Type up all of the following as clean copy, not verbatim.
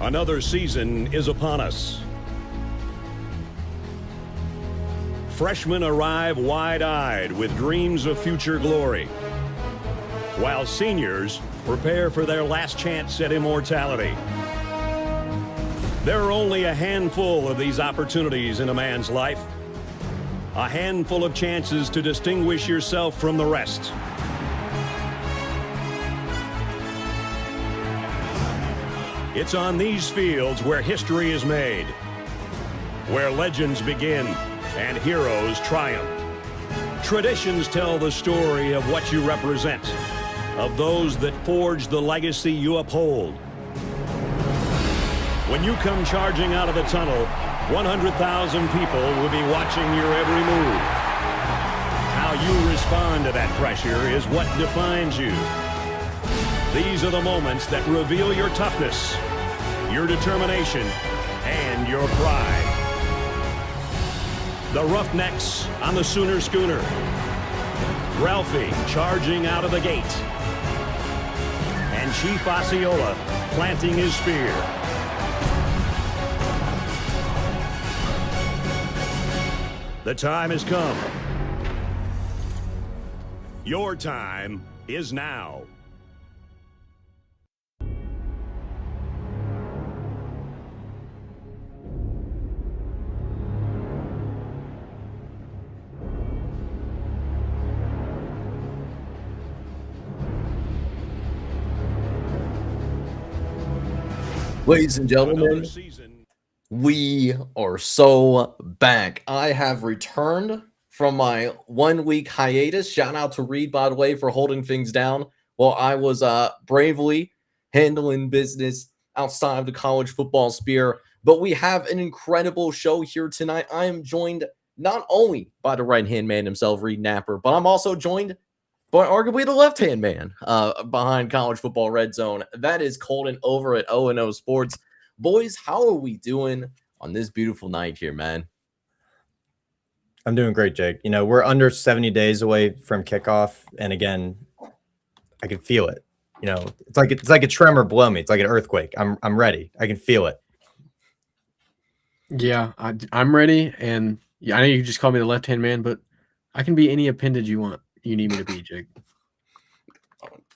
Another season is upon us. Freshmen arrive wide-eyed with dreams of future glory, while seniors prepare for their last chance at immortality. There are only a handful of these opportunities in a man's life, a handful of chances to distinguish yourself from the rest. It's on these fields where history is made, where legends begin and heroes triumph. Traditions tell the story of what you represent, of those that forge the legacy you uphold. When you come charging out of the tunnel, 100,000 people will be watching your every move. How you respond to that pressure is what defines you. These are the moments that reveal your toughness, your determination, and your pride. The Roughnecks on the Sooner Schooner. Ralphie charging out of the gate. And Chief Osceola planting his spear. The time has come. Your time is now. Ladies and gentlemen, we are so back. I have returned from my 1 week hiatus. Shout out to Reed, by the way, for holding things down while I was bravely handling business outside of the college football sphere. But we have an incredible show here tonight. I am joined not only by the right-hand man himself, Reed Napper, but I'm also joined by arguably the left-hand man behind College Football Red Zone. That is Colton over at O&O Sports. Boys, how are we doing on this beautiful night here, man? I'm doing great, Jake. You know, we're under 70 days away from kickoff, and again, I can feel it. You know, it's like a tremor below me. It's like an earthquake. I'm ready. I can feel it. Yeah, I'm ready, and yeah, I know you just call me the left-hand man, but I can be any appendage you need me to be, Jake.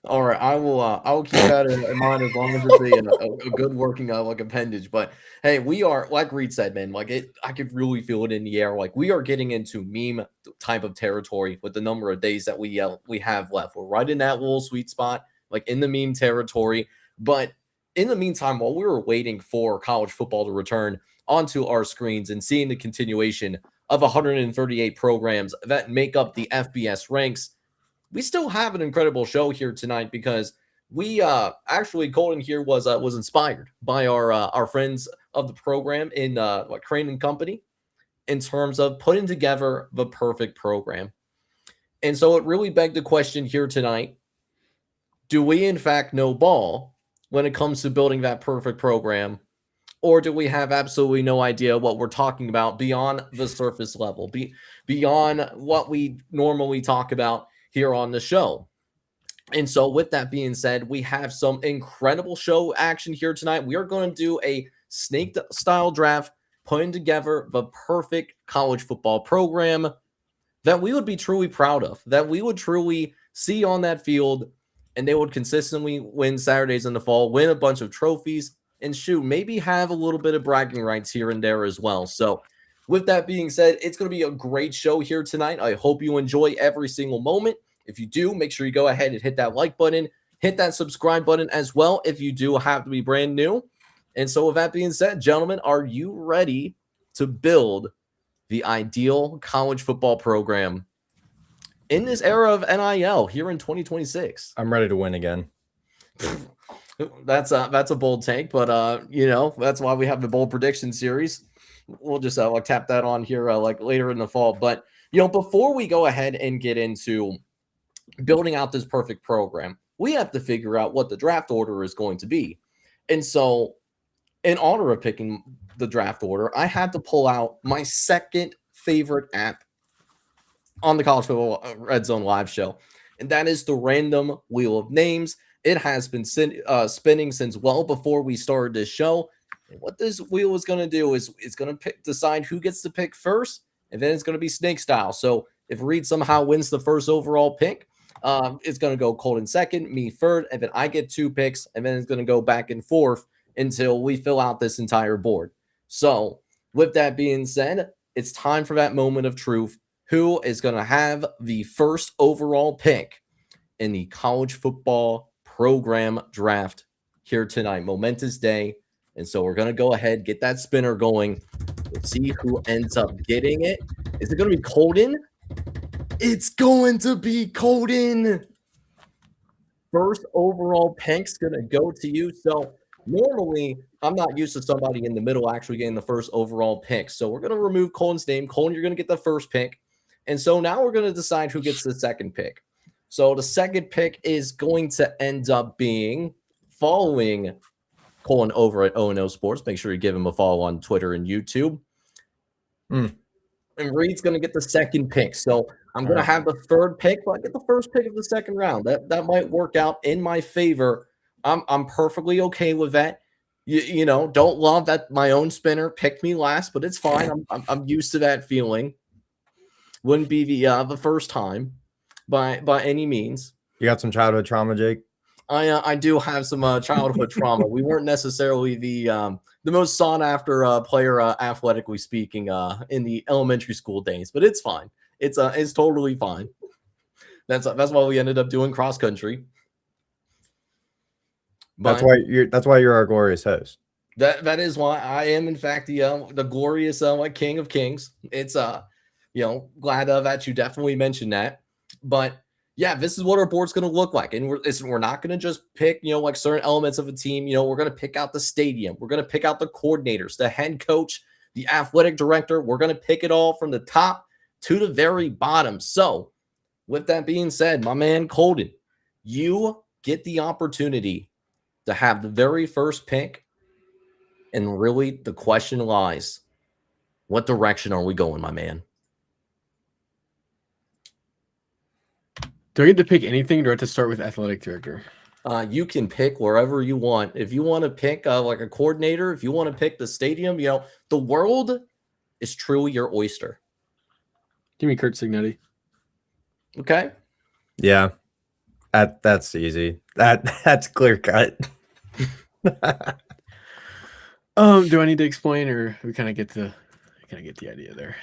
All right, I will keep that in mind as long as it's a good working like appendage. But hey, we are, like Reed said, man, I could really feel it in the air. Like, we are getting into meme type of territory with the number of days that we have left. We're right in that little sweet spot, like in the meme territory. But in the meantime, while we were waiting for college football to return onto our screens and seeing the continuation of 138 programs that make up the FBS ranks, we still have an incredible show here tonight because we actually, Colton here was inspired by our friends of the program in Crane and Company in terms of putting together the perfect program. And so it really begged the question here tonight: do we in fact know ball when it comes to building that perfect program? Or do we have absolutely no idea what we're talking about beyond the surface level, beyond what we normally talk about here on the show? And so with that being said, we have some incredible show action here tonight. We are going to do a snake style draft, putting together the perfect college football program that we would be truly proud of, that we would truly see on that field, and they would consistently win Saturdays in the fall, win a bunch of trophies, and shoot, maybe have a little bit of bragging rights here and there as well. So with that being said, it's going to be a great show here tonight. I hope you enjoy every single moment. If you do, make sure you go ahead and hit that like button, hit that subscribe button as well if you do have to be brand new. And so with that being said, gentlemen, are you ready to build the ideal college football program in this era of NIL here in 2026? I'm ready to win again. That's a bold take, but you know, that's why we have the bold prediction series. We'll just tap that on here later in the fall. But you know, before we go ahead and get into building out this perfect program, we have to figure out what the draft order is going to be. And so, in honor of picking the draft order, I had to pull out my second favorite app on the College Football Red Zone live show, and that is the Random Wheel of Names. It has been spinning since well before we started this show. And what this wheel is going to do is it's going to decide who gets to pick first, and then it's going to be snake style. So if Reed somehow wins the first overall pick, it's going to go Colton second, me third, and then I get 2 picks, and then it's going to go back and forth until we fill out this entire board. So with that being said, it's time for that moment of truth. Who is going to have the first overall pick in the college football program draft here tonight? Momentous day. And so we're going to go ahead, get that spinner going. Let's see who ends up getting it. Is it going to be Colton? It's going to be Colton. First overall pick's going to go to you. So normally, I'm not used to somebody in the middle actually getting the first overall pick. So we're going to remove Colton's name. Colton, you're going to get the first pick. And so now we're going to decide who gets the second pick. So the second pick is going to end up being, following Colton over at O&O Sports. Make sure you give him a follow on Twitter and YouTube. And Reed's going to get the second pick. So I'm going to have the third pick, but I get the first pick of the second round. That might work out in my favor. I'm perfectly okay with that. You know, don't love that my own spinner picked me last, but it's fine. I'm used to that feeling. Wouldn't be the first time by any means. You got some childhood trauma, Jake? I do have some childhood trauma. We weren't necessarily the most sought after player athletically speaking in the elementary school days, but it's fine. It's totally fine. That's why we ended up doing cross country. That's why you're our glorious host. That is why I am in fact the glorious like king of kings. It's glad that you definitely mentioned that. But yeah, this is what our board's going to look like. And we're not going to just pick, like certain elements of a team. We're going to pick out the stadium. We're going to pick out the coordinators, the head coach, the athletic director. We're going to pick it all from the top to the very bottom. So with that being said, my man Colton, you get the opportunity to have the very first pick. And really the question lies, what direction are we going, my man? Do I get to pick anything, or do I have to start with athletic director? You can pick wherever you want. If you want to pick like a coordinator, if you want to pick the stadium, the world is truly your oyster. Give me Kurt Signetti. Okay. Yeah, that's easy. That's clear cut. Do I need to explain, or we kind of get the idea there?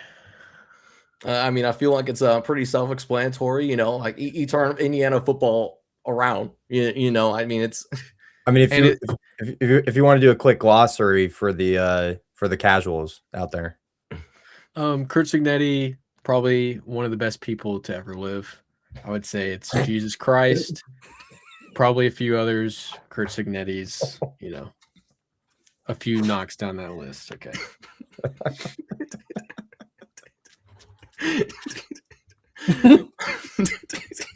I mean, I feel like it's pretty self-explanatory. Like you turn Indiana football around. I mean, it's. I mean, if you want to do a quick glossary for the casuals out there, Kurt Signetti, probably one of the best people to ever live. I would say it's Jesus Christ. Probably a few others. Kurt Signetti's, a few knocks down that list. Okay.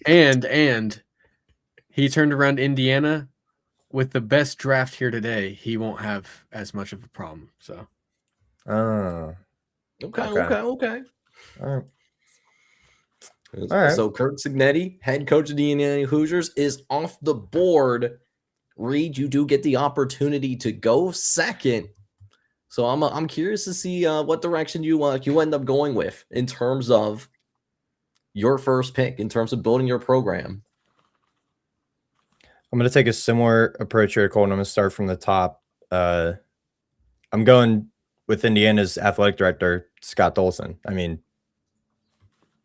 and he turned around Indiana with the best draft here today. He won't have as much of a problem. So, okay. All right. So Kurt Signetti, head coach of the Indiana Hoosiers, is off the board. Reed, you do get the opportunity to go second. So I'm curious to see what direction you end up going with in terms of your first pick, in terms of building your program. I'm going to take a similar approach here, Colton. I'm going to start from the top. I'm going with Indiana's athletic director, Scott Dolson. I mean,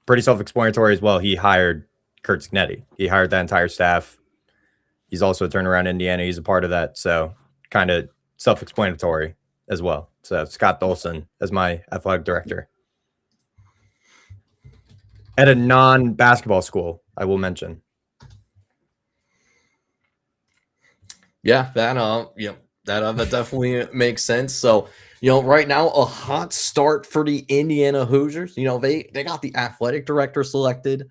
pretty self-explanatory as well. He hired Kurt Signetti. He hired that entire staff. He's also turned around Indiana. He's a part of that. So kind of self-explanatory as well. So Scott Dolson as my athletic director. At a non-basketball school, I will mention. Yeah, that definitely makes sense. So, right now, a hot start for the Indiana Hoosiers. They got the athletic director selected,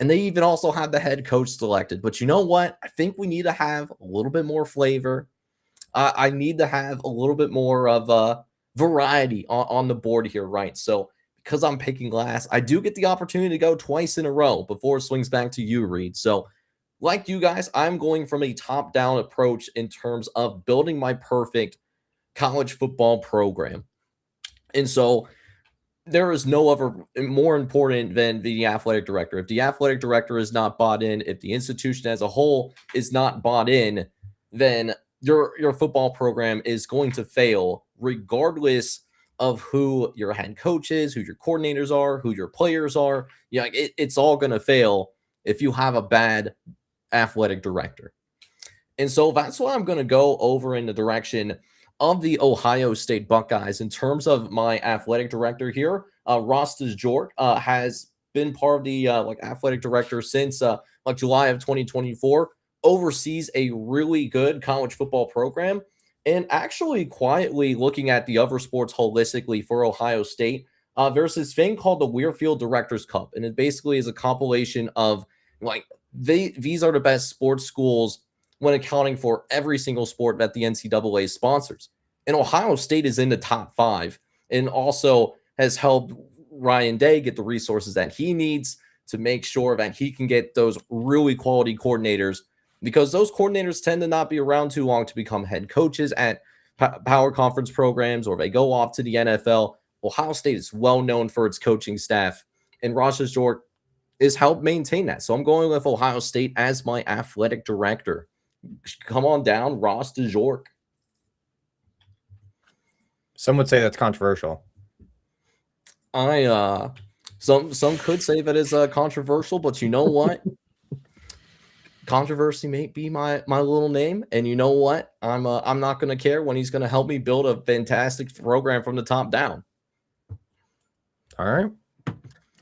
and they even also have the head coach selected. But you know what? I think we need to have a little bit more flavor. I need to have a little bit more of a variety on the board here, right? So because I'm picking last, I do get the opportunity to go twice in a row before it swings back to you, Reed. So like you guys, I'm going from a top-down approach in terms of building my perfect college football program. And so there is no other more important than the athletic director. If the athletic director is not bought in, if the institution as a whole is not bought in, then your football program is going to fail regardless of who your head coach is, who your coordinators are, who your players are. Yeah, it's all going to fail if you have a bad athletic director. And so that's why I'm going to go over in the direction of the Ohio State Buckeyes in terms of my athletic director here. Ross DeJork has been part of the athletic director since July of 2024, oversees a really good college football program, and actually quietly looking at the other sports holistically for Ohio State. There's this thing called the Weirfield Directors Cup, and it basically is a compilation of these are the best sports schools when accounting for every single sport that the NCAA sponsors. And Ohio State is in the top 5 and also has helped Ryan Day get the resources that he needs to make sure that he can get those really quality coordinators, because those coordinators tend to not be around too long to become head coaches at power conference programs, or they go off to the NFL. Ohio State is well known for its coaching staff, and Ross DeJork is helped maintain that. So I'm going with Ohio State as my athletic director. Come on down, Ross DeJork. Some would say that's controversial. Some could say that is controversial, but you know what? Controversy may be my little name, and you know what? I'm not going to care when he's going to help me build a fantastic program from the top down. All right,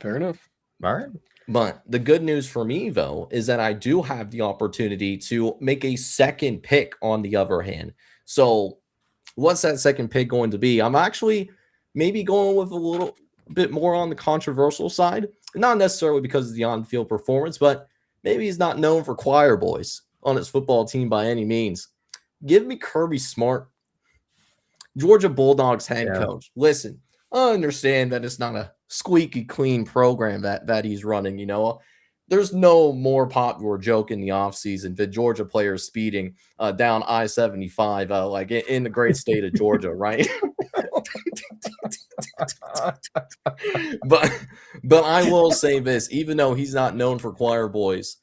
Fair enough. all right. But the good news for me, though, is that I do have the opportunity to make a second pick on the other hand. So what's that second pick going to be? I'm actually maybe going with a little bit more on the controversial side, not necessarily because of the on-field performance, but maybe he's not known for choir boys on his football team by any means. Give me Kirby Smart, Georgia Bulldogs head coach. Listen, I understand that it's not a squeaky clean program that he's running. You know, there's no more popular joke in the offseason than Georgia players speeding down I-75 in the great state of Georgia, right? but I will say this, even though he's not known for choir boys,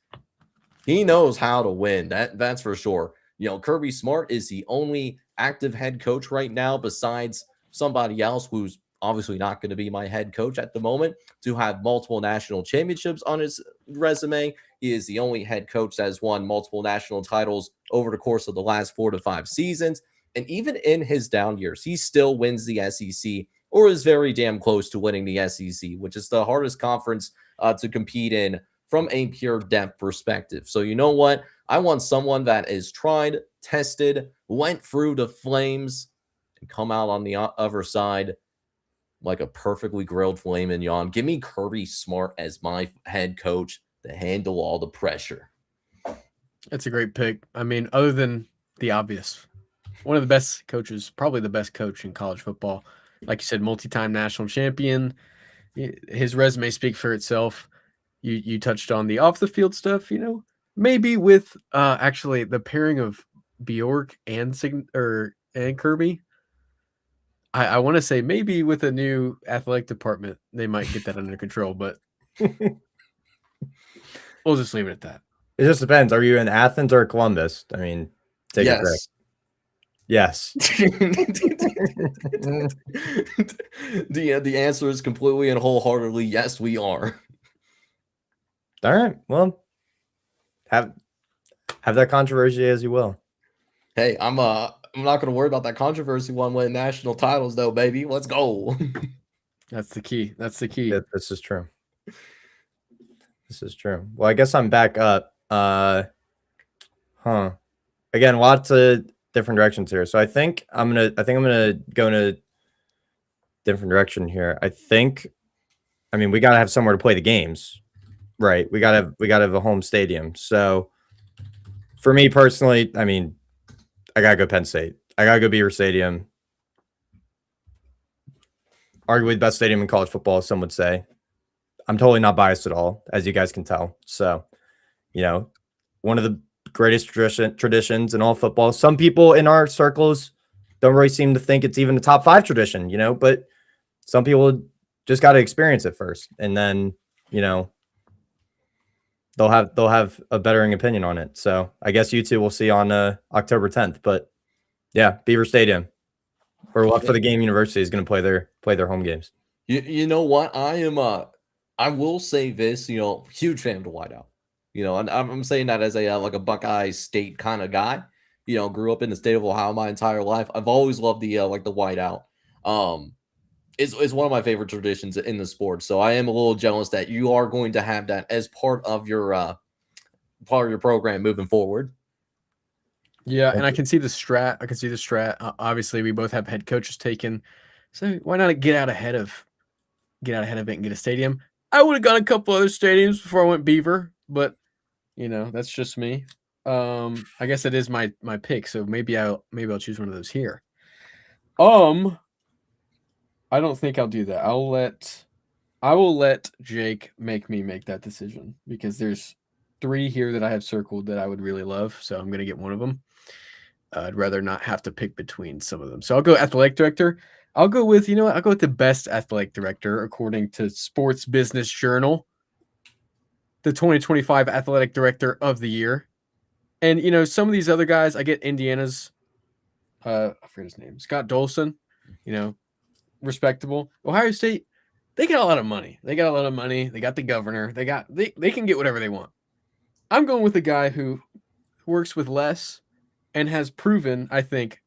he knows how to win. That's for sure. You know, Kirby Smart is the only active head coach right now, besides somebody else who's obviously not going to be my head coach at the moment, to have multiple national championships on his resume. He is the only head coach that has won multiple national titles over the course of the last 4 to 5 seasons. And even in his down years, he still wins the SEC, or is very damn close to winning the SEC, which is the hardest conference to compete in from a pure depth perspective. So you know what? I want someone that is tried, tested, went through the flames, and come out on the other side like a perfectly grilled filet mignon. Give me Kirby Smart as my head coach to handle all the pressure. That's a great pick. I mean, other than the obvious, one of the best coaches, probably the best coach in college football. Like you said, multi-time national champion. His resume speaks for itself. You touched on the off-the-field stuff, you know, maybe with actually the pairing of Bjork and Kirby. I want to say maybe with a new athletic department, they might get that under control, but we'll just leave it at that. It just depends. Are you in Athens or Columbus? I mean, take a pick. Yes. The answer is completely and wholeheartedly yes, we are. All right. Well, have that controversy as you will. Hey, I'm not going to worry about that controversy one winning national titles, though, baby. Let's go. That's the key. That's the key. Yeah, this is true. This is true. Well, I guess I'm back up. Again, lots of different directions here. So I think I'm gonna go in a different direction here. I mean, we gotta have somewhere to play the games, right? We gotta have a home stadium. So for me personally, I mean, I gotta go Penn State. I gotta go Beaver Stadium. Arguably the best stadium in college football, some would say. I'm totally not biased at all, as you guys can tell. So, you know, one of the greatest traditions in all football. Some people in our circles don't really seem to think it's even a top 5 tradition, you know, but some people just got to experience it first, and then, you know, they'll have a bettering opinion on it. So I guess you two will see on October 10th. But yeah, Beaver Stadium, or what for the game University is going to play their home games. You know what? I will say this, you know, huge fan of the whiteout. You know, and I'm saying that as a like a Buckeye State kind of guy. You know, grew up in the state of Ohio my entire life. I've always loved the like the whiteout. It's one of my favorite traditions in the sport. So I am a little jealous that you are going to have that as part of your program moving forward. Yeah, and I can see the strat. Obviously, we both have head coaches taken, so why not get out ahead of it and get a stadium? I would have gone a couple other stadiums before I went Beaver, but you know that's just me. I guess it is my pick, so maybe I'll choose one of those here. I don't think I'll do that. I will let Jake make me make that decision because there's 3 here that I have circled that I would really love, so I'm gonna get one of them. I'd rather not have to pick between some of them. So I'll go athletic director. I'll go with, you know what? I'll go with the best athletic director according to Sports Business Journal, the 2025 athletic director of the year. And, you know, some of these other guys, I get Indiana's, I forget his name, Scott Dolson, you know, respectable. Ohio State, they got a lot of money. They got the governor. They can get whatever they want. I'm going with the guy who works with less and has proven, I think,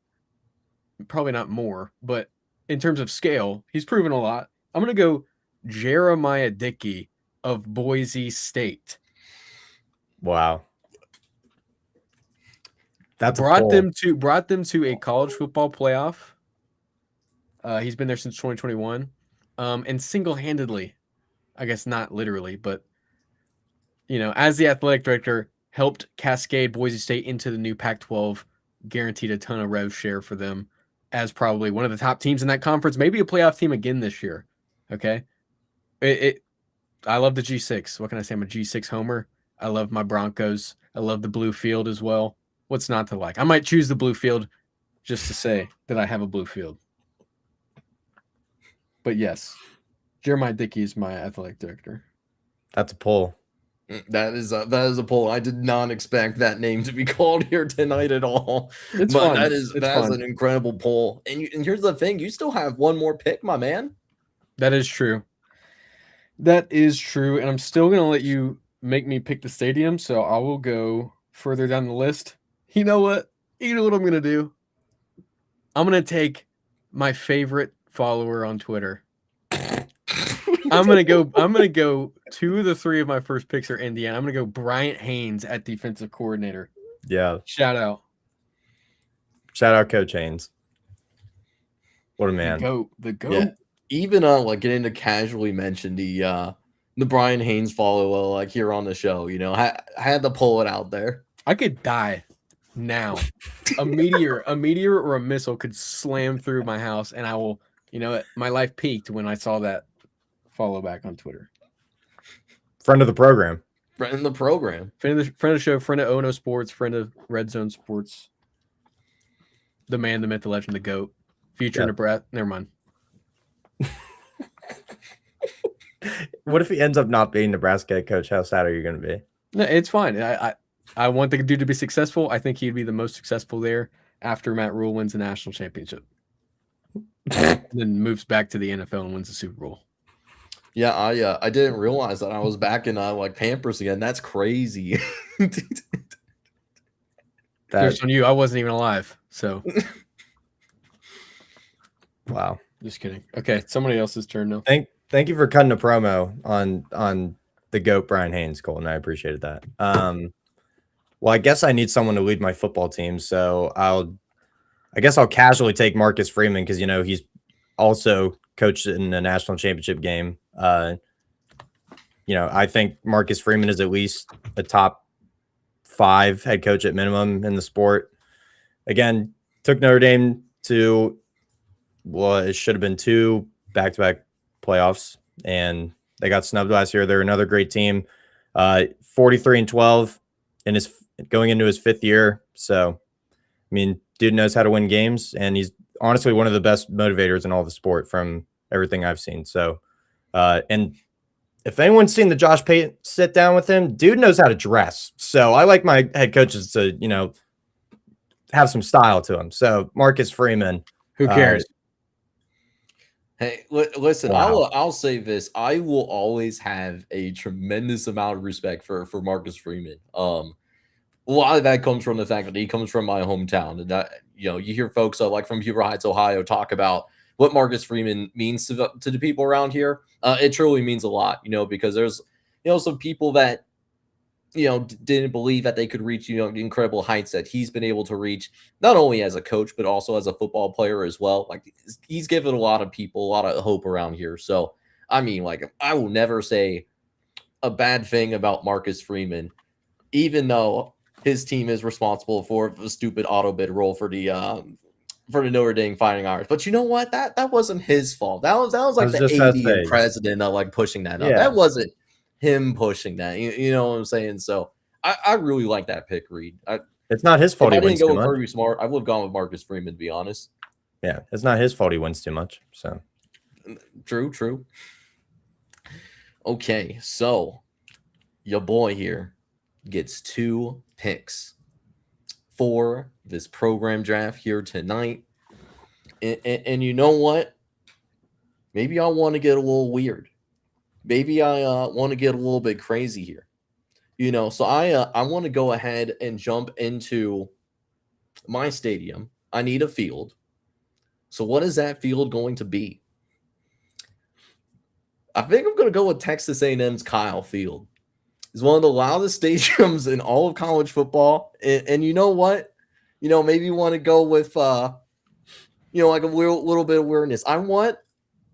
probably not more, but in terms of scale, he's proven a lot. I'm going to go Jeremiah Dickey of Boise State. Wow. That's brought them to a college football playoff. He's been there since 2021. And single-handedly, I guess not literally, but you know, as the athletic director, helped cascade Boise State into the new Pac-12, guaranteed a ton of rev share for them as probably one of the top teams in that conference, maybe a playoff team again this year. Okay. I love the G6. What can I say? I'm a G6 homer. I love my Broncos. I love the blue field as well. What's not to like? I might choose the blue field just to say that I have a blue field. But yes, Jeremiah Dickey is my athletic director. That's a pull. That is a poll. I did not expect that name to be called here tonight at all. It's but fun. that is fun. an incredible poll. And here's the thing: you still have one more pick, my man. That is true. And I'm still gonna let you make me pick the stadium. So I will go further down the list. You know what? You know what I'm gonna do? I'm gonna take my favorite follower on Twitter. I'm gonna go 2 of the 3 of my first picks are Indiana. I'm gonna go Bryant Haynes at defensive coordinator. Yeah. Shout out Coach Haynes. What a man. The goat. Yeah. Even like getting to casually mention the Brian Haynes follow like here on the show, you know, I had to pull it out there. I could die now. A meteor or a missile could slam through my house, and I will. You know, my life peaked when I saw that follow back on Twitter. Friend of the program. Friend of the program. Friend of the show, friend of Ono Sports, friend of Red Zone Sports. The man, the myth, the legend, the GOAT. Future Nebraska. Never mind. What if he ends up not being Nebraska head coach? How sad are you going to be? No, it's fine. I want the dude to be successful. I think he'd be the most successful there after Matt Rule wins the national championship. And then moves back to the NFL and wins the Super Bowl. Yeah, I didn't realize that I was back in like Pampers again. That's crazy. Just on you, I wasn't even alive. So wow. Just kidding. Okay, somebody else's turn now. Thank you for cutting a promo on the GOAT Brian Haynes, Colton. I appreciated that. Well, I guess I need someone to lead my football team, so I guess I'll casually take Marcus Freeman because, you know, he's also coached in the national championship game. You know, I think Marcus Freeman is at least a top 5 head coach at minimum in the sport. Again, took Notre Dame to, well, it should have been 2 back-to-back playoffs, and they got snubbed last year. They're another great team. 43-12 in his going into his 5th year. So, I mean, dude knows how to win games, and he's honestly one of the best motivators in all the sport from everything I've seen. So, and if anyone's seen the Josh Payton sit down with him, dude knows how to dress. So I like my head coaches to, have some style to him. So Marcus Freeman. Who cares? Hey, listen, Wow. I'll say this. I will always have a tremendous amount of respect for Marcus Freeman. A lot of that comes from the fact that he comes from my hometown, and that you hear folks like from Huber Heights, Ohio, talk about what Marcus Freeman means to the people around here. It truly means a lot, because there's some people that didn't believe that they could reach the incredible heights that he's been able to reach, not only as a coach but also as a football player as well. Like, he's given a lot of people a lot of hope around here. So I mean, like, I will never say a bad thing about Marcus Freeman, even though his team is responsible for the stupid auto bid rule for the Notre Dame Fighting Irish. But you know what? That wasn't his fault. That was like the AD and president like pushing that up. That wasn't him pushing that. You know what I'm saying? So I really like that pick, Reed. It's not his fault. If I didn't go with Kirby Smart, I would have gone with Marcus Freeman, to be honest. Yeah, it's not his fault he wins too much. So true. Okay, so your boy here gets 2 picks for this program draft here tonight. And you know what? Maybe I want to get a little weird. Maybe I want to get a little bit crazy here. So I want to go ahead and jump into my stadium. I need a field. So what is that field going to be? I think I'm going to go with Texas A&M's Kyle Field. It's one of the loudest stadiums in all of college football. And you know what? Maybe you want to go with, like a little bit of weirdness. I want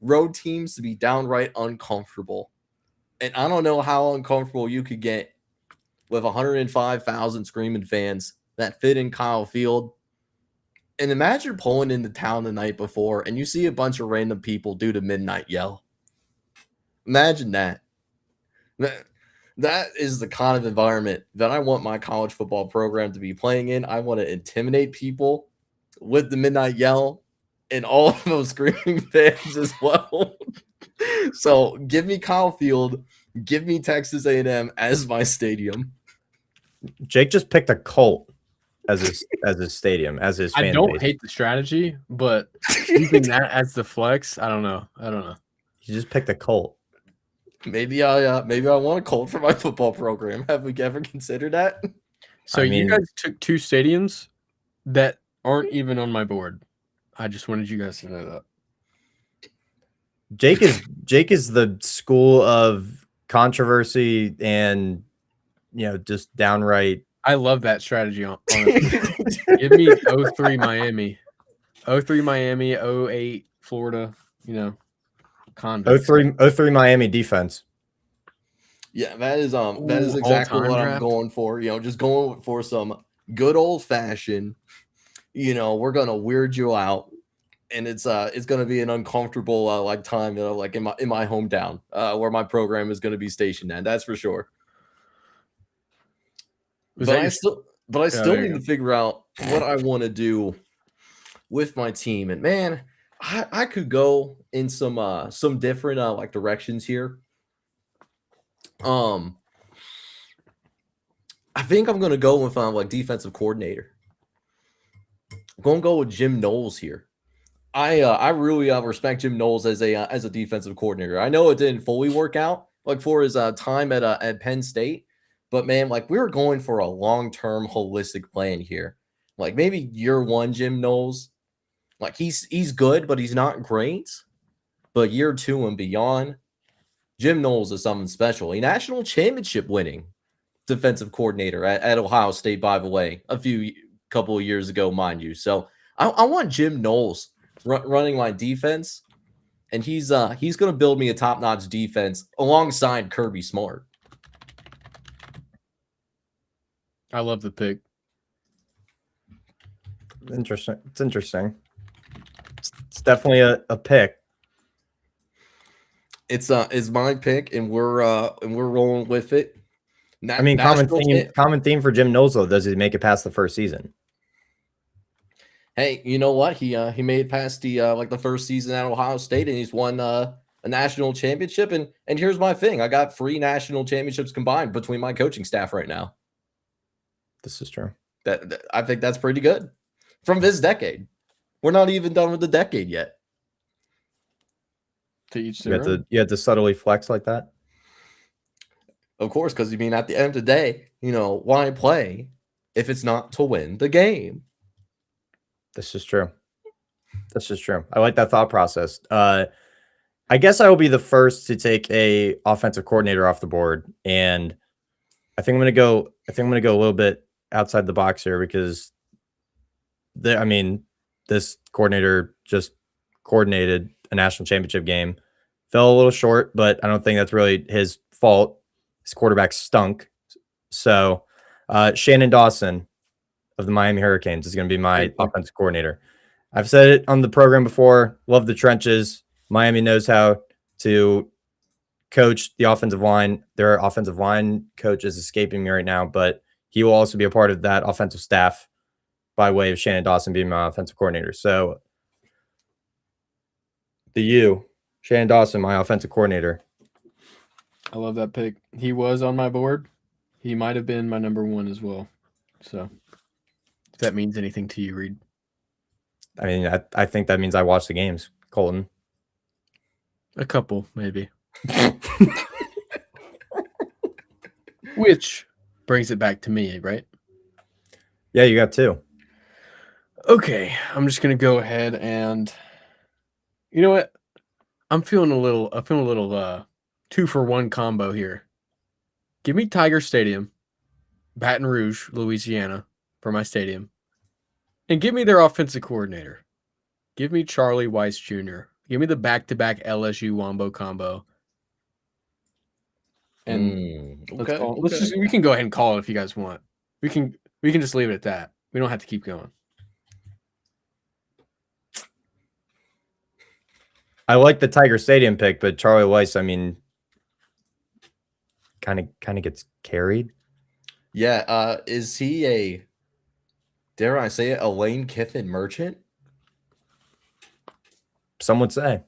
road teams to be downright uncomfortable. And I don't know how uncomfortable you could get with 105,000 screaming fans that fit in Kyle Field. And imagine pulling into town the night before and you see a bunch of random people do the midnight yell. Imagine that. That is the kind of environment that I want my college football program to be playing in. I want to intimidate people with the midnight yell and all of those screaming fans as well. So give me Kyle Field, give me Texas A&M as my stadium. Jake just picked a Colt as his stadium, as his fan I don't base. hate the strategy, but keeping that as the flex, I don't know. You just picked a Colt. Maybe I want a Colt for my football program. Have we ever considered that? So you guys took 2 stadiums that aren't even on my board. I just wanted you guys to know that. Jake is the school of controversy and just downright. I love that strategy. Give me 03 Miami, 08 Florida. Convicts. 03 Miami defense. Yeah, that is exactly what I'm going for. Just going for some good old fashioned. We're gonna weird you out. And it's going to be an uncomfortable time like in my hometown where my program is going to be stationed at. That's for sure. But I still need to figure out what I want to do with my team. And man, I could go in some different directions here. I think I'm going to go with defensive coordinator. I'm going to go with Jim Knowles here. I really respect Jim Knowles as a defensive coordinator. I know it didn't fully work out for his time at Penn State, but man, we were going for a long-term holistic plan here. Maybe year 1 Jim Knowles, he's good, but he's not great. But year 2 and beyond, Jim Knowles is something special. A national championship winning defensive coordinator at Ohio State, by the way, couple of years ago, mind you. So I want Jim Knowles running my defense, and he's going to build me a top-notch defense alongside Kirby Smart. I love the pick. Interesting. It's interesting. It's definitely a pick. It's my pick, and we're rolling with it. Common theme for Jim Knowles, though, does he make it past the first season? Hey, you know what? He made past the like the first season at Ohio State, and he's won a national championship. And here's my thing: I got 3 national championships combined between my coaching staff right now. This is true. I think that's pretty good from this decade. We're not even done with the decade yet. To each You their have own. to, you have to subtly flex like that. Of course, because you mean at the end of the day, why play if it's not to win the game? This is true. This is true. I like that thought process. I guess I will be the first to take a offensive coordinator off the board, and I think I'm gonna go. I think I'm gonna go a little bit outside the box here because this coordinator just coordinated a national championship game. Fell a little short, but I don't think that's really his fault. His quarterback stunk. So Shannon Dawson of the Miami Hurricanes is going to be my offensive coordinator. I've said it on the program before. Love the trenches. Miami knows how to coach the offensive line. Their offensive line coach is escaping me right now, but he will also be a part of that offensive staff by way of Shannon Dawson being my offensive coordinator. So Shannon Dawson, my offensive coordinator. I love that pick. He was on my board. He might have been my number 1 as well. So if that means anything to you, Reed. I mean, I think that means I watch the games, Colton. A couple, maybe. Which brings it back to me, right? Yeah, you got 2. Okay, I'm just gonna go ahead and you know what? I'm feeling a little 2-for-1 combo here. Give me Tiger Stadium, Baton Rouge, Louisiana, for my stadium. And give me their offensive coordinator. Give me Charlie Weiss Jr. Give me the back-to-back LSU Wombo combo. And we can go ahead and call it if you guys want. We can just leave it at that. We don't have to keep going. I like the Tiger Stadium pick, but Charlie Weiss, I mean, kind of gets carried. Yeah, is he dare I say it, a Lane Kiffin merchant? Some would say.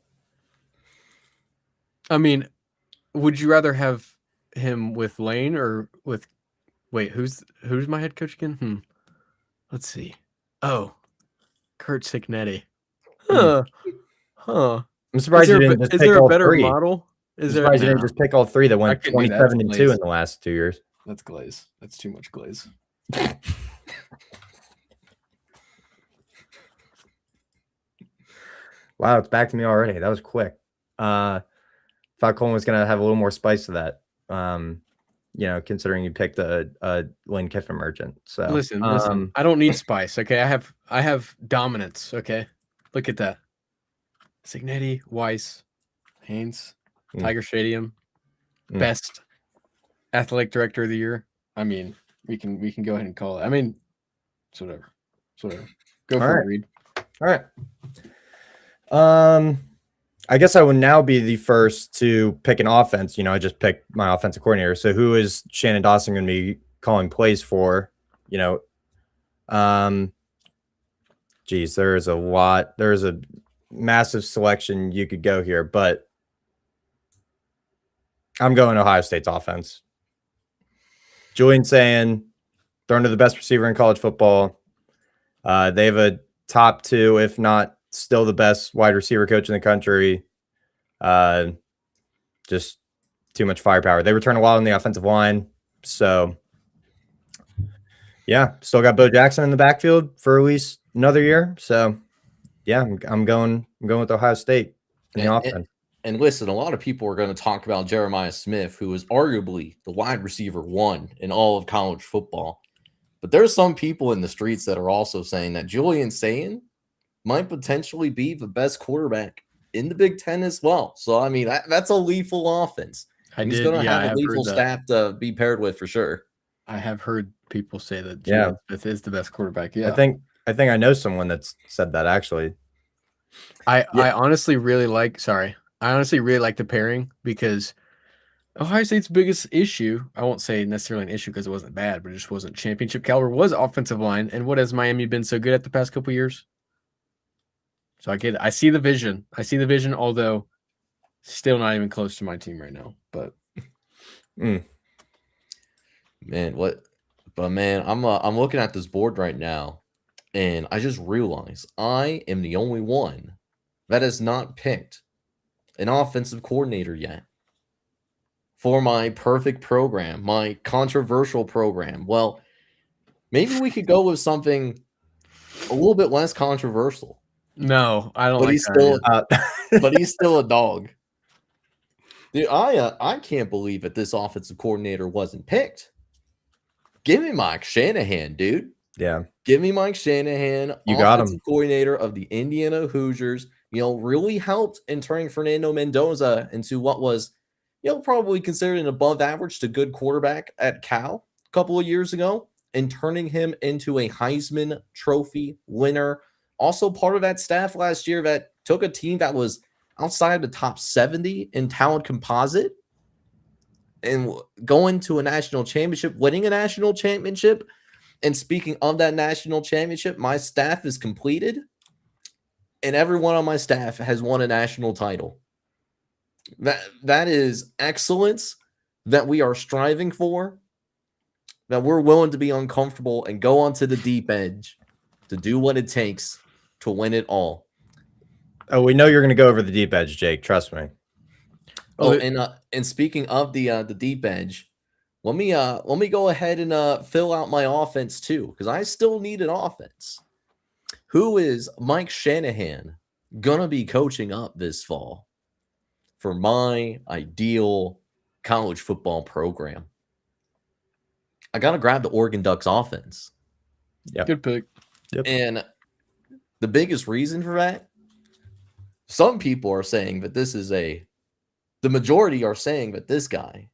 I mean, would you rather have him with Lane or with who's my head coach again? Let's see. Oh, Kurt Signetti. Huh. I'm surprised you didn't just pick all 3. Is there a better model? I'm surprised you didn't just pick all 3 that went 27-2 in the last 2 years. That's glaze. That's too much glaze. Wow, it's back to me already. That was quick. Thought Colin was going to have a little more spice to that. Considering you picked a Lane Kiffin merchant. So listen. I don't need spice. Okay, I have dominance. Okay, look at that. Signetti, Weiss, Haynes, Tiger Stadium, best athletic director of the year. I mean, we can go ahead and call it. I mean, it's whatever. Go for it, Reed. All right. I guess I would now be the first to pick an offense. I just picked my offensive coordinator. So who is Shannon Dawson going to be calling plays for? Geez, there's a lot. There's a massive selection you could go here, but I'm going Ohio State's offense. Julian Sayin, thrown to the best receiver in college football. They have a top 2, if not still the best wide receiver coach in the country. Just too much firepower. They return a lot on the offensive line. So yeah, still got Bo Jackson in the backfield for at least another year. So yeah, I'm going with Ohio State in the offense. And listen, a lot of people are going to talk about Jeremiah Smith, who is arguably the wide receiver 1 in all of college football. But there's some people in the streets that are also saying that Julian Sayin might potentially be the best quarterback in the Big Ten as well. So, I mean, that's a lethal offense. He's going to have a lethal staff to be paired with for sure. I have heard people say that Julian Smith is the best quarterback. Yeah, I think I know someone that's said that actually. I honestly really like the pairing because Ohio State's biggest issue, I won't say necessarily an issue because it wasn't bad, but it just wasn't championship caliber, was offensive line. And what has Miami been so good at the past couple of years? So I see the vision. I see the vision, although still not even close to my team right now. But man, what? But man, I'm looking at this board right now, and I just realized I am the only one that has not picked an offensive coordinator yet for my perfect program, my controversial program. Well, maybe we could go with something a little bit less controversial. no, I don't But like he's that still, but he's still a dog. Dude, I can't believe that this offensive coordinator wasn't picked. Give me Mike Shanahan, dude. Yeah. Give me Mike Shanahan, You got offensive him. coordinator of the Indiana Hoosiers. Really helped in turning Fernando Mendoza into what was, probably considered an above average to good quarterback at Cal a couple of years ago, and turning him into a Heisman Trophy winner. Also part of that staff last year that took a team that was outside the top 70 in talent composite and going to a national championship, winning a national championship. And speaking of that national championship, my staff is completed, and everyone on my staff has won a national title. That is excellence that we are striving for, that we're willing to be uncomfortable and go onto the deep edge to do what it takes to win it all. Oh, we know you're going to go over the deep edge, Jake. Trust me. Oh, and speaking of the deep edge, let me go ahead and fill out my offense too, because I still need an offense. Who is Mike Shanahan gonna be coaching up this fall for my ideal college football program? I gotta grab the Oregon Ducks offense. Yep. Good pick. Yep. And the biggest reason for that, some people are saying that the majority are saying that this guy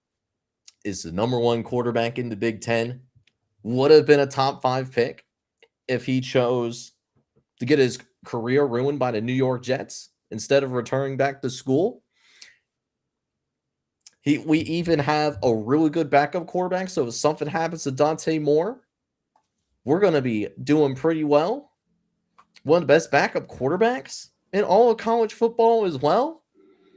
is the number one quarterback in the Big Ten, would have been a top 5 pick if he chose to get his career ruined by the New York Jets instead of returning back to school. We even have a really good backup quarterback, so if something happens to Dante Moore, we're going to be doing pretty well. One of the best backup quarterbacks in all of college football as well.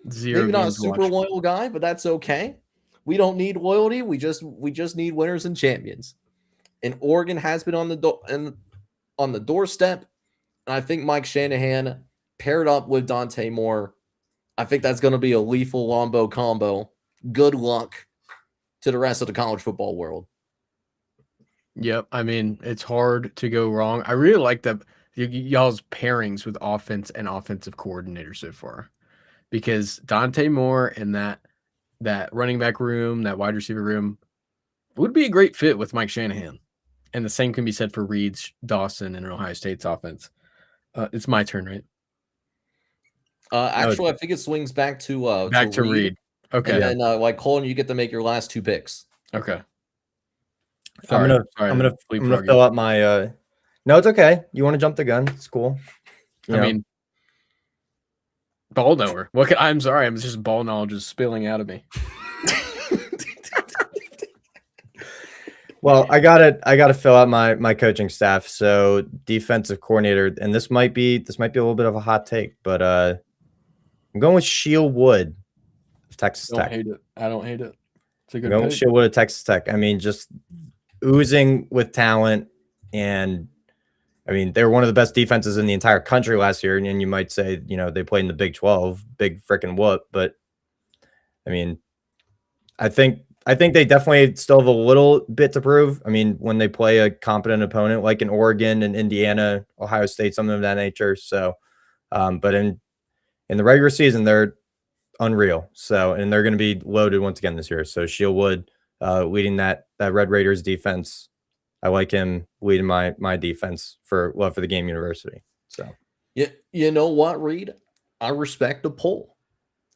Zero Maybe not a games super watched. loyal guy, but that's okay. We don't need loyalty. We just need winners and champions. And Oregon has been on the doorstep. And I think Mike Shanahan paired up with Dante Moore, I think that's going to be a lethal Wombo combo. Good luck to the rest of the college football world. Yep. I mean, it's hard to go wrong. I really like y'all's pairings with offense and offensive coordinator so far, because Dante Moore and that running back room, that wide receiver room would be a great fit with Mike Shanahan. And the same can be said for Reed's, Dawson, and Ohio State's offense. It's my turn, right? Actually, I think it swings back to Reed. Okay. And then like Colin, you get to make your last 2 picks. Okay. I'm gonna fill out my no, it's okay. You want to jump the gun? It's cool. I mean, ball knower. I'm sorry, I'm just ball knowledge is spilling out of me. Well, I gotta fill out my coaching staff. So defensive coordinator, and this might be a little bit of a hot take, but I'm going with Shield Wood of Texas Tech. I don't hate it. It's a good Going with Shield Wood of Texas Tech. I mean, just oozing with talent, and I mean they're one of the best defenses in the entire country last year. And you might say, they played in the Big 12, big freaking whoop, but I mean, I think they definitely still have a little bit to prove. I mean, when they play a competent opponent like in Oregon and Indiana, Ohio State, something of that nature. So, but in the regular season, they're unreal. So, and they're going to be loaded once again this year. So Shield Wood leading that Red Raiders defense. I like him leading my defense for Love for the Game University. So, yeah, you know what, Reed? I respect the poll.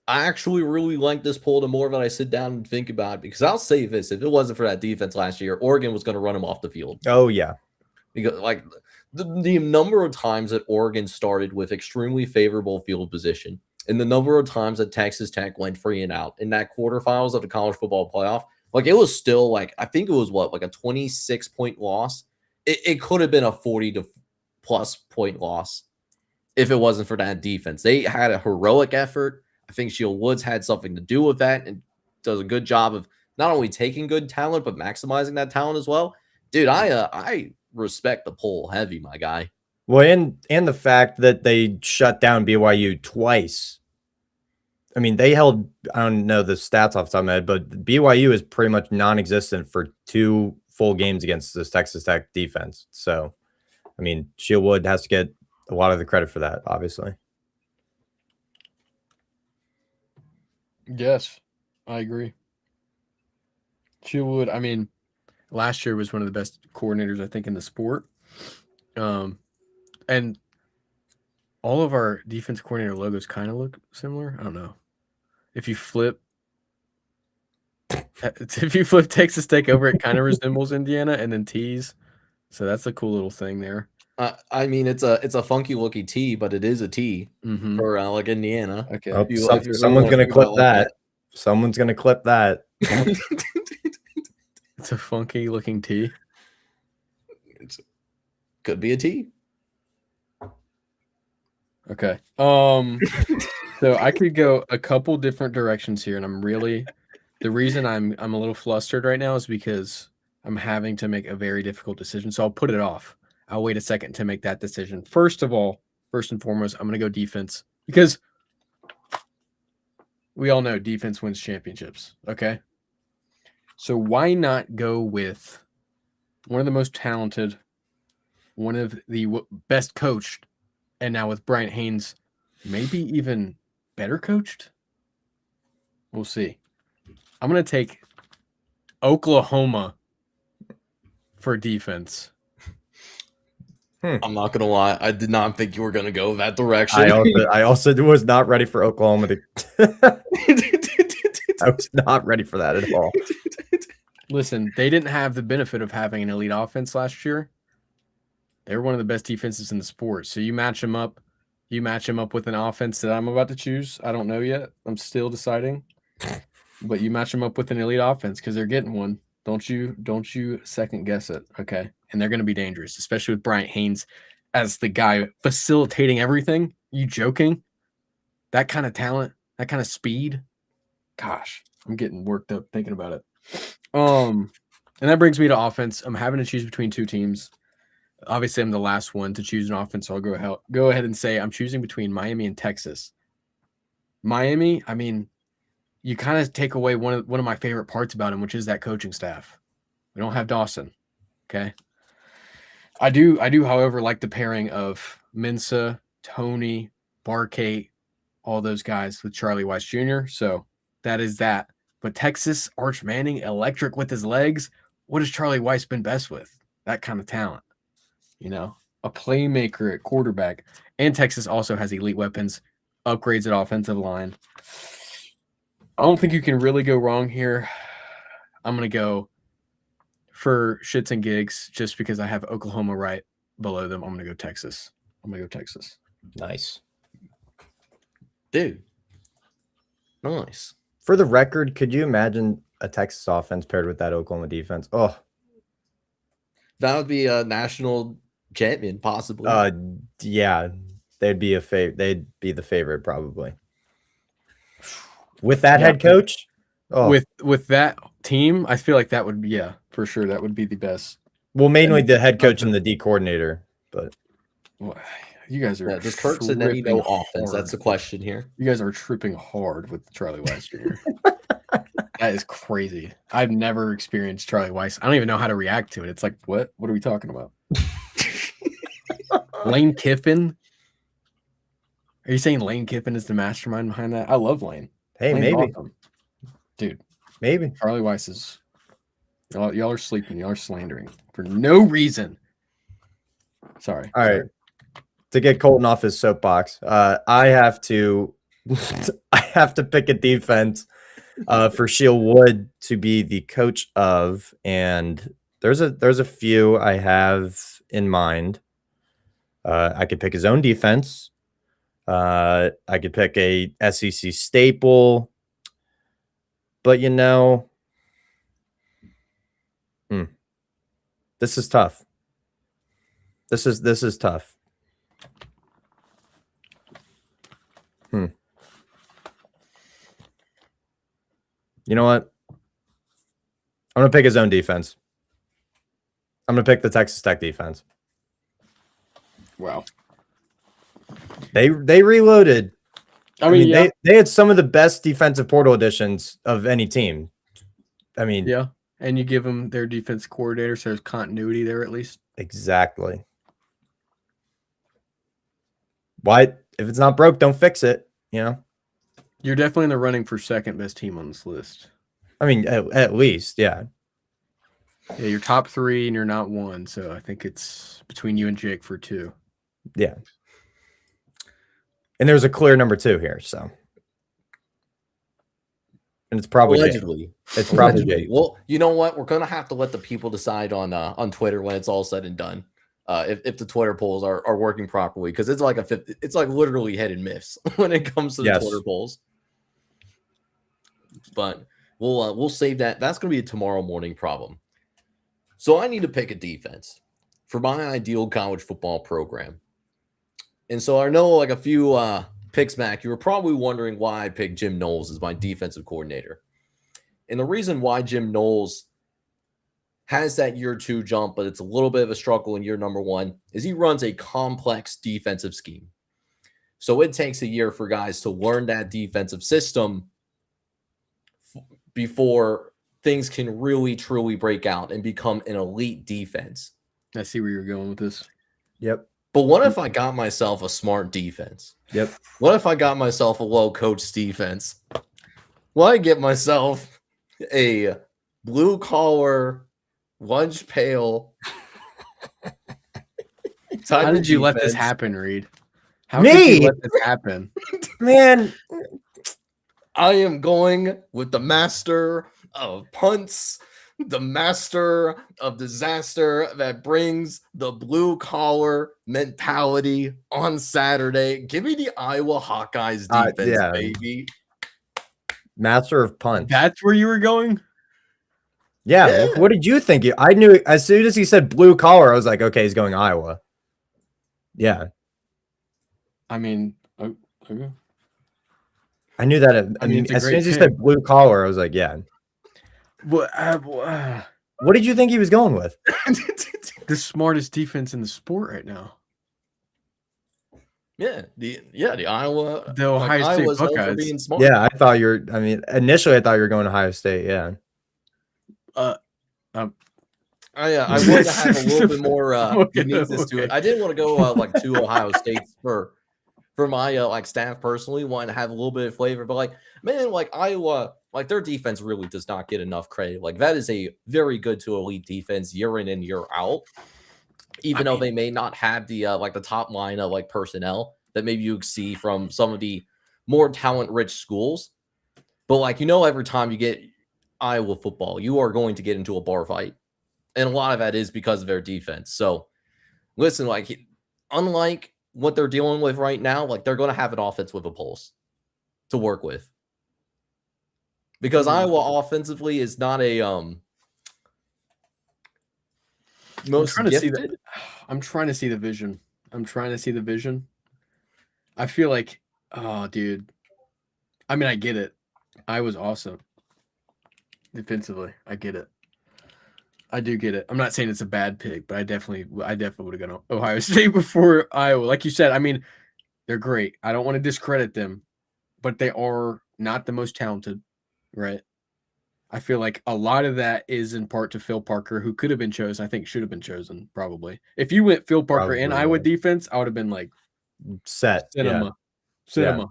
I actually really like this poll the more that I sit down and think about it, because I'll say this: if it wasn't for that defense last year, Oregon was going to run them off the field. Oh yeah, because like the number of times that Oregon started with extremely favorable field position, and the number of times that Texas Tech went 3 and out in that quarterfinals of the college football playoff, like it was still like, I think it was like a 26-point loss. It could have been a 40+ point loss. if it wasn't for that defense. They had a heroic effort. I think Shield Woods had something to do with that and does a good job of not only taking good talent, but maximizing that talent as well. Dude, I respect the poll heavy, my guy. Well, and the fact that they shut down BYU twice. I mean, they held, I don't know the stats off the top of my head, but BYU is pretty much non-existent for 2 full games against this Texas Tech defense. So, I mean, Shield Wood has to get a lot of the credit for that, obviously. Yes, I agree. Shield Wood, I mean, last year was one of the best coordinators, I think, in the sport. And all of our defense coordinator logos kind of look similar. I don't know. If you flip Texas Tech over, it kind of resembles Indiana, and then T's. So that's a cool little thing there. I mean, it's a funky looking T, but it is a T for like Indiana. Okay. Oh, If you someone's wanna going to think clip about it like that. Someone's going to clip that. It's a funky looking T. Could be a T. Okay. So I could go a couple different directions here, and the reason I'm a little flustered right now is because I'm having to make a very difficult decision. So I'll put it off. I'll wait a second to make that decision. First and foremost, I'm going to go defense because we all know defense wins championships. Okay. So why not go with one of the most talented, one of the best coached, and now with Bryant Haynes, maybe even better coached? We'll see. I'm going to take Oklahoma for defense. I'm not gonna lie, I did not think you were gonna go that direction. I also was not ready for Oklahoma to. I was not ready for that at all. Listen, they didn't have the benefit of having an elite offense last year. They were one of the best defenses in the sport. So you match them up with an offense that I'm about to choose. I don't know yet. I'm still deciding. But you match them up with an elite offense because they're getting one. Don't you second guess it, okay? And they're going to be dangerous, especially with Bryant Haynes as the guy facilitating everything. You joking? That kind of talent, that kind of speed. Gosh, I'm getting worked up thinking about it. And that brings me to offense. I'm having to choose between 2 teams. Obviously, I'm the last one to choose an offense, so I'll go ahead and say I'm choosing between Miami and Texas. Miami, I mean, you kind of take away one of my favorite parts about him, which is that coaching staff. We don't have Dawson. Okay. I do, however, like the pairing of Mensah, Tony, Barkate, all those guys with Charlie Weiss Jr. So that is that. But Texas, Arch Manning, electric with his legs. What has Charlie Weiss been best with? That kind of talent. You know, a playmaker at quarterback. And Texas also has elite weapons, upgrades at offensive line. I don't think you can really go wrong here. I'm going to go for shits and gigs just because I have Oklahoma right below them. I'm going to go Texas. Nice. Dude. Nice. For the record, could you imagine a Texas offense paired with that Oklahoma defense? Oh, That would be a national champion, possibly. yeah, they'd be the favorite probably. With that head coach, with that team, I feel like that would be for sure. That would be the best. Well, mainly the head coach and the D coordinator, but you guys are does Kirk Cinetti know offense? That's the question here. You guys are tripping hard with Charlie Weiss Jr. That is crazy. I've never experienced Charlie Weiss. I don't even know how to react to it. It's like, what? What are we talking about? Lane Kiffin? Are you saying Lane Kiffin is the mastermind behind that? I love Lane. Hey, Lane's maybe, awesome. Dude. Maybe Charlie Weiss is. Y'all are sleeping. Y'all are slandering for no reason. Sorry. All right. To get Colton off his soapbox, I have to pick a defense for Shield Wood to be the coach of, and there's a few I have in mind. I could pick his own defense. I could pick a SEC staple, but this is tough. This is tough. You know what? I'm going to pick his own defense. I'm going to pick the Texas Tech defense. Wow. They reloaded. I mean, yeah. They had some of the best defensive portal additions of any team. I mean, yeah. And you give them their defense coordinator, so there's continuity there at least. Exactly. Why? If it's not broke, don't fix it. You know. You're definitely in the running for second best team on this list. I mean, at least, yeah. Yeah, you're top 3 and you're not 1, so I think it's between you and Jake for 2. Yeah. And there's a clear number 2 here, so. And it's probably allegedly. Jake. It's probably Allegedly. Jake. Well, you know what? We're gonna have to let the people decide on Twitter when it's all said and done. If the Twitter polls are working properly, because it's like it's like literally hit and miss when it comes to the Twitter polls. But we'll save that. That's gonna be a tomorrow morning problem. So I need to pick a defense for my ideal college football program. And so I know like a few picks back, you were probably wondering why I picked Jim Knowles as my defensive coordinator. And the reason why Jim Knowles has that year 2 jump, but it's a little bit of a struggle in year number 1, is he runs a complex defensive scheme. So it takes a year for guys to learn that defensive system before things can really, truly break out and become an elite defense. I see where you're going with this. Yep. But what if I got myself a smart defense? Yep. What if I got myself a well-coached defense? Well, I get myself a blue-collar, lunch pail. How did you let this happen, Reed? How Me? did you let this happen? Man. I am going with the master of punts, the master of disaster that brings the blue-collar mentality on Saturday. Give me the Iowa Hawkeyes defense, yeah. baby. Master of punch. That's where you were going? Yeah. What did you think? I knew as soon as he said blue collar, I was like, okay, he's going Iowa. Yeah. I mean, okay. I knew that. I mean, as soon as he said blue collar, I was like, yeah. What did you think he was going with? The smartest defense in the sport right now. Yeah, the Iowa, the Ohio State Iowa's known for Buckeyes. being smart. Yeah, I thought you were. I mean, initially, I thought you were going to Ohio State. Yeah. I wanted to have a little bit more uniqueness to it. I didn't want to go like to Ohio State for my like staff personally, wanting to have a little bit of flavor. But like, man, like Iowa, like their defense really does not get enough credit. Like that is a very good to elite defense year in and year out. Even though they may not have the like the top line of like personnel that maybe you see from some of the more talent-rich schools. But like, you know, every time you get Iowa football, you are going to get into a bar fight. And a lot of that is because of their defense. So listen, like unlike what they're dealing with right now, like they're going to have an offense with a pulse to work with. Because Iowa offensively is not a most gifted. I'm trying to see the vision. I feel like, oh, dude. I mean, I get it. I was awesome defensively. I get it. I do get it. I'm not saying it's a bad pick, but I definitely would have gone Ohio State before Iowa. Like you said, I mean, they're great. I don't want to discredit them, but they are not the most talented, right? I feel like a lot of that is in part to Phil Parker, who could have been chosen. I think should have been chosen, probably. If you went Phil Parker and Iowa defense, I would have been like cinema. Yeah.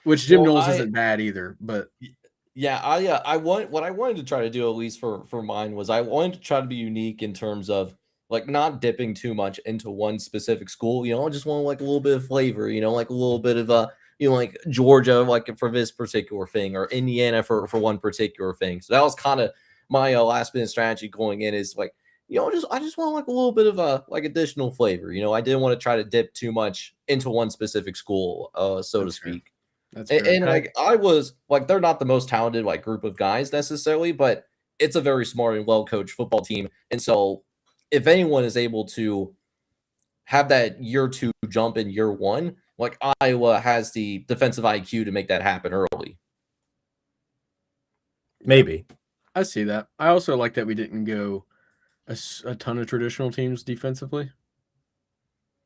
Which Jim Knowles isn't bad either, but yeah, what I wanted to try to do, at least for mine, was I wanted to try to be unique in terms of like not dipping too much into one specific school. You know, I just want like a little bit of flavor, you know, like a little bit of like Georgia, like for this particular thing, or Indiana for one particular thing. So that was kind of my last minute strategy going in, is like, you know, I just want like a little bit of like additional flavor. You know, I didn't want to try to dip too much into one specific school, so to speak. That's fair. And like I was like, they're not the most talented like group of guys necessarily, but it's a very smart and well coached football team. And so if anyone is able to have that year 2 jump in year 1, like Iowa has the defensive IQ to make that happen early. Maybe. I see that. I also like that we didn't go a ton of traditional teams defensively.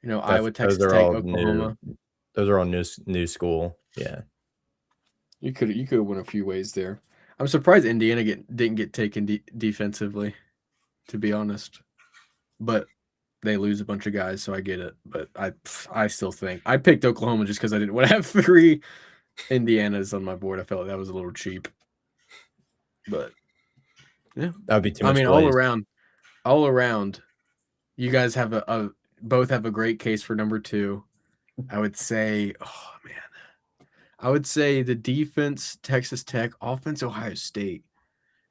You know, Iowa, Texas Those are Tech, all Oklahoma. Those are all new school. Yeah. You could have went a few ways there. I'm surprised Indiana didn't get taken defensively, to be honest. But they lose a bunch of guys, so I get it. But I still think I picked Oklahoma just because I didn't want to have 3 Indianas on my board. I felt like that was a little cheap. But yeah, That would be too I much. mean, glaze. all around, you guys have both have a great case for number 2. I would say, oh man, I would say the defense, Texas Tech, offense, Ohio State.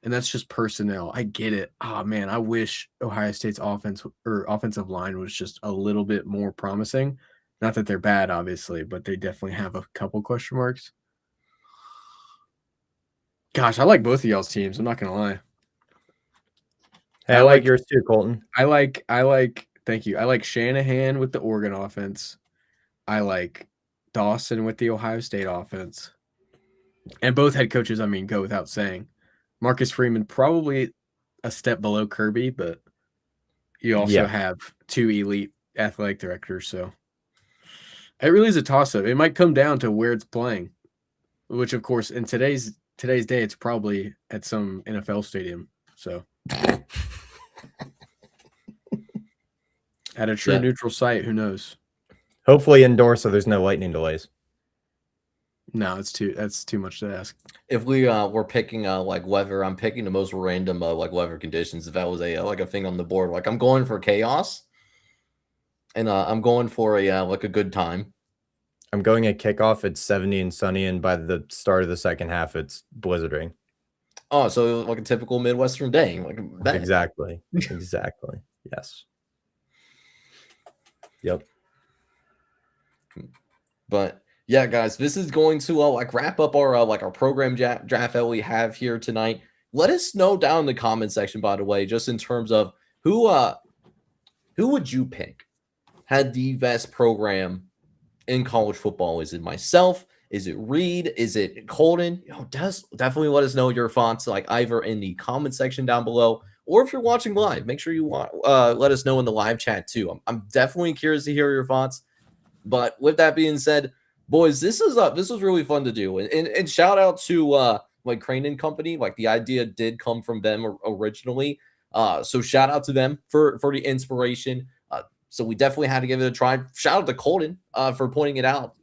And that's just personnel. I get it. Oh man, I wish Ohio State's offense or offensive line was just a little bit more promising. Not that they're bad, obviously, but they definitely have a couple question marks. Gosh, I like both of y'all's teams. I'm not gonna lie. Hey, I like yours too, Colton. I like. Thank you. I like Shanahan with the Oregon offense. I like Dawson with the Ohio State offense. And both head coaches, I mean, go without saying. Marcus Freeman probably a step below Kirby, but you also have 2 elite athletic directors, so it really is a toss-up. It might come down to where it's playing, which, of course, in today's day, it's probably at some NFL stadium. So at a true neutral site, who knows? Hopefully indoor, so there's no lightning delays. No, that's too much to ask. If we were picking like weather, I'm picking the most random like weather conditions. If that was a like a thing on the board, like I'm going for chaos, and I'm going for a like a good time. I'm going at kickoff. It's 70 and sunny, and by the start of the second half, it's blizzarding. Oh, so like a typical Midwestern day, like exactly. Yes. Yep. But yeah, guys, this is going to like wrap up our like our program draft that we have here tonight. Let us know down in the comment section, by the way, just in terms of who would you pick had the best program in college football? Is it myself? Is it Reed? Is it Colton? You know, definitely let us know your thoughts, like either in the comment section down below, or if you're watching live, make sure you let us know in the live chat too. I'm definitely curious to hear your thoughts. But with that being said, boys, this was really fun to do, and shout out to like Crane and Company. Like the idea did come from them originally, so shout out to them for the inspiration. So we definitely had to give it a try. Shout out to Colton for pointing it out,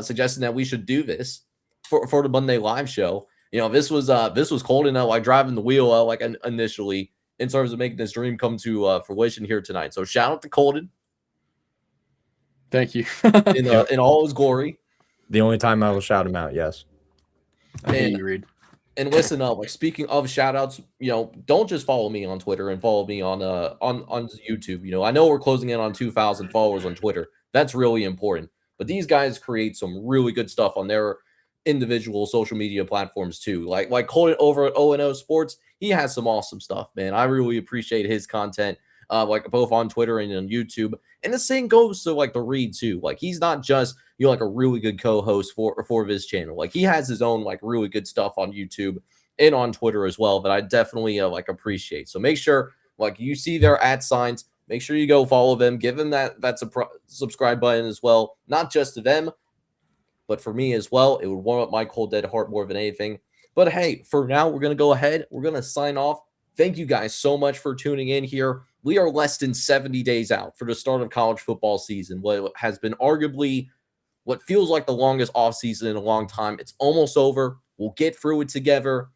suggesting that we should do this for the Monday live show. You know, this was Colton like driving the wheel like initially in terms of making this dream come to fruition here tonight. So shout out to Colton. Thank you. in all his glory. The only time I will shout him out, yes. I hate you, Reed. And listen up, like speaking of shout outs, you know, don't just follow me on Twitter and follow me on YouTube. You know, I know we're closing in on 2,000 followers on Twitter. That's really important. But these guys create some really good stuff on their individual social media platforms too. Like Colton over at O&O Sports, he has some awesome stuff, man. I really appreciate his content. Like both on Twitter and on YouTube. And the same goes to like the Reed too. Like he's not just, you know, like a really good co-host for his channel. Like he has his own like really good stuff on YouTube and on Twitter as well that I definitely like appreciate. So make sure like you see their @signs, make sure you go follow them, give them that subscribe button as well. Not just to them, but for me as well. It would warm up my cold dead heart more than anything. But hey, for now, we're going to go ahead. We're going to sign off. Thank you guys so much for tuning in here. We are less than 70 days out for the start of college football season, what has been arguably what feels like the longest offseason in a long time. It's almost over. We'll get through it together.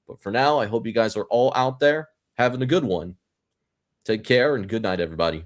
But for now, I hope you guys are all out there having a good one. Take care and good night, everybody.